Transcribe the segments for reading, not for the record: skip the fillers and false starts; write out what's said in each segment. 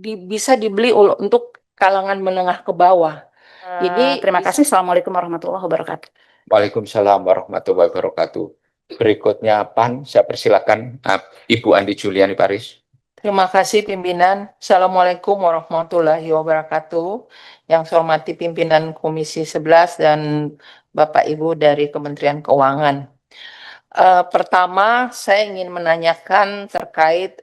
bisa dibeli untuk kalangan menengah ke bawah. Ini Terima kasih. Assalamualaikum warahmatullahi wabarakatuh. Waalaikumsalam warahmatullahi wabarakatuh. Berikutnya PAN, saya persilakan Ibu Andi Juliani Paris. Terima kasih pimpinan. Assalamualaikum warahmatullahi wabarakatuh. Yang saya hormati pimpinan Komisi 11 dan Bapak Ibu dari Kementerian Keuangan. Pertama, saya ingin menanyakan terkait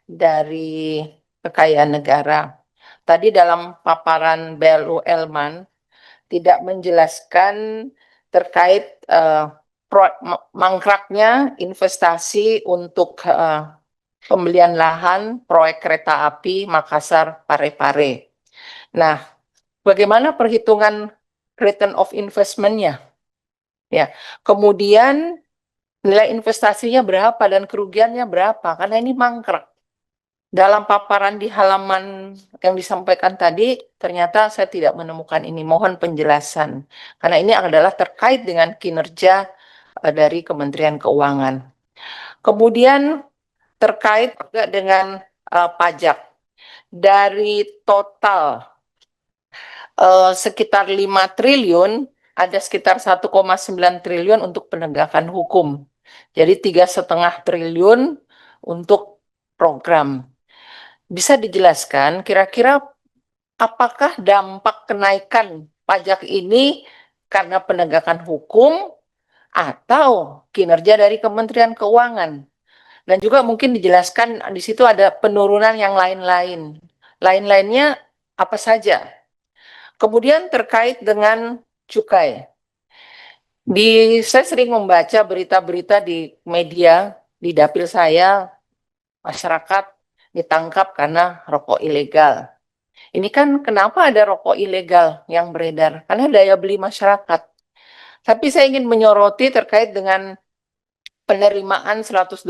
dari kekayaan negara. Tadi dalam paparan BLU Elman tidak menjelaskan terkait mangkraknya investasi untuk pembelian lahan proyek kereta api Makassar Parepare. Nah, bagaimana perhitungan return of investment-nya? Ya, kemudian nilai investasinya berapa dan kerugiannya berapa? Karena ini mangkrak. Dalam paparan di halaman yang disampaikan tadi, ternyata saya tidak menemukan ini. Mohon penjelasan. Karena ini adalah terkait dengan kinerja dari Kementerian Keuangan. Kemudian terkait juga dengan pajak. Dari total sekitar 5 triliun, ada sekitar 1,9 triliun untuk penegakan hukum. Jadi 3,5 triliun untuk program. Bisa dijelaskan kira-kira apakah dampak kenaikan pajak ini karena penegakan hukum atau kinerja dari Kementerian Keuangan? Dan juga mungkin dijelaskan di situ ada penurunan yang lain-lain. Lain-lainnya apa saja? Kemudian terkait dengan cukai. Saya sering membaca berita-berita di media, di dapil saya, masyarakat ditangkap karena rokok ilegal. Ini kan kenapa ada rokok ilegal yang beredar? Karena daya beli masyarakat. Tapi saya ingin menyoroti terkait dengan penerimaan 123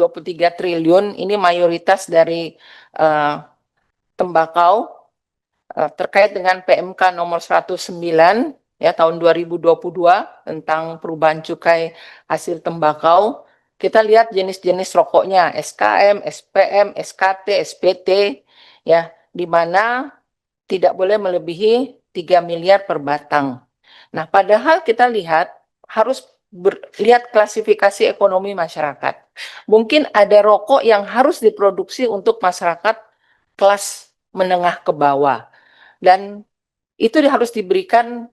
triliun, ini mayoritas dari tembakau, terkait dengan PMK nomor 109 ya tahun 2022 tentang perubahan cukai hasil tembakau. Kita lihat jenis-jenis rokoknya, SKM, SPM, SKT, SPT, ya, di mana tidak boleh melebihi 3 miliar per batang. Nah, padahal kita lihat harus lihat klasifikasi ekonomi masyarakat. Mungkin ada rokok yang harus diproduksi untuk masyarakat kelas menengah ke bawah. Dan itu harus diberikan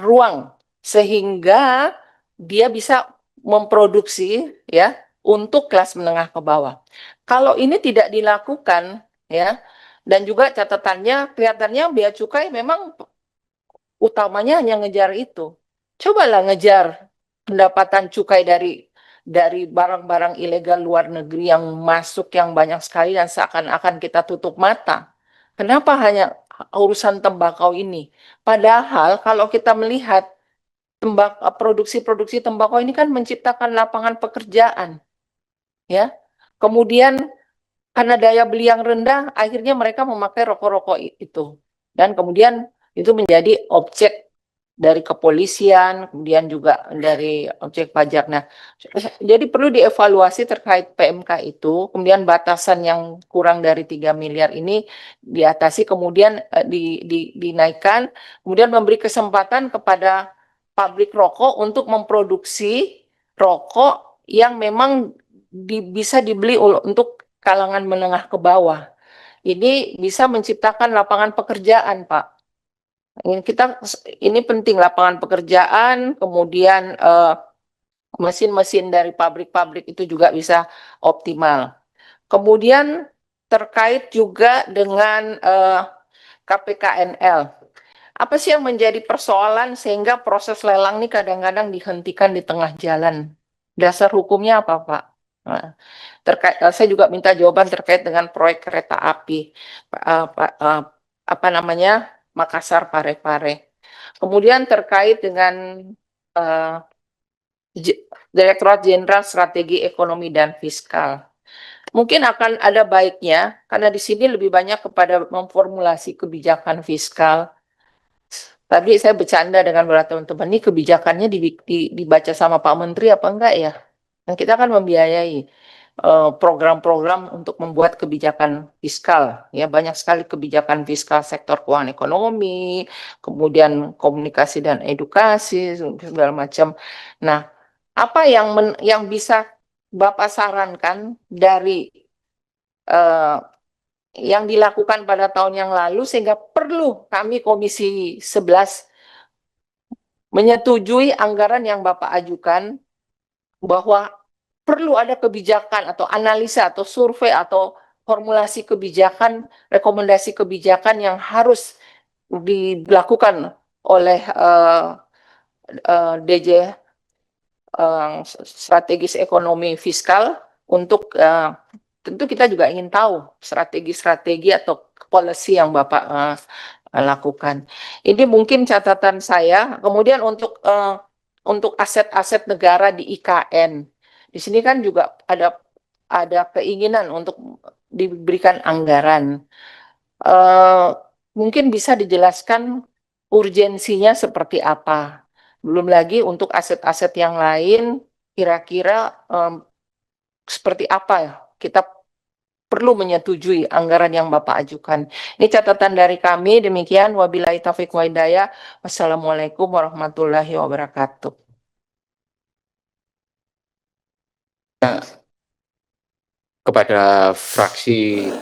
ruang sehingga dia bisa memproduksi ya untuk kelas menengah ke bawah. Kalau ini tidak dilakukan ya, dan juga catatannya kelihatannya bea cukai memang utamanya hanya ngejar itu. Cobalah ngejar pendapatan cukai dari barang-barang ilegal luar negeri yang masuk yang banyak sekali dan seakan-akan kita tutup mata. Kenapa hanya urusan tembakau ini? Padahal kalau kita melihat produksi-produksi tembakau ini kan menciptakan lapangan pekerjaan, ya. Kemudian karena daya beli yang rendah, akhirnya mereka memakai rokok-rokok itu. Dan kemudian itu menjadi objek dari kepolisian, kemudian juga dari objek pajak. Nah, jadi perlu dievaluasi terkait PMK itu, kemudian batasan yang kurang dari 3 miliar ini diatasi, kemudian dinaikkan, kemudian memberi kesempatan kepada pabrik rokok untuk memproduksi rokok yang memang bisa dibeli untuk kalangan menengah ke bawah. Ini bisa menciptakan lapangan pekerjaan, Pak. Ini penting lapangan pekerjaan, kemudian mesin-mesin dari pabrik-pabrik itu juga bisa optimal. Kemudian terkait juga dengan KPKNL. Apa sih yang menjadi persoalan sehingga proses lelang ini kadang-kadang dihentikan di tengah jalan? Dasar hukumnya apa, Pak? Nah, saya juga minta jawaban terkait dengan proyek kereta api apa namanya Makassar Parepare. Kemudian terkait dengan Direktorat Jenderal Strategi Ekonomi dan Fiskal. Mungkin akan ada baiknya, karena di sini lebih banyak kepada memformulasi kebijakan fiskal. Tadi saya bercanda dengan beberapa teman-teman, ini kebijakannya dibaca sama Pak Menteri apa enggak ya? Dan kita kan membiayai. program-program untuk membuat kebijakan fiskal. Ya, banyak sekali kebijakan fiskal sektor keuangan ekonomi, kemudian komunikasi dan edukasi, segala macam. Nah, apa yang bisa Bapak sarankan dari yang dilakukan pada tahun yang lalu sehingga perlu kami Komisi 11 menyetujui anggaran yang Bapak ajukan bahwa perlu ada kebijakan atau analisa atau survei atau formulasi kebijakan, rekomendasi kebijakan yang harus dilakukan oleh DJ strategis ekonomi fiskal untuk tentu kita juga ingin tahu strategi-strategi atau policy yang Bapak lakukan. Ini mungkin catatan saya. Kemudian untuk aset-aset negara di IKN. Di sini kan juga ada keinginan untuk diberikan anggaran. Mungkin bisa dijelaskan urgensinya seperti apa. Belum lagi untuk aset-aset yang lain, kira-kira seperti apa ya kita perlu menyetujui anggaran yang Bapak ajukan. Ini catatan dari kami. Demikian, wabillahi taufiq wa hidayah. Wassalamualaikum warahmatullahi wabarakatuh. Kepada fraksi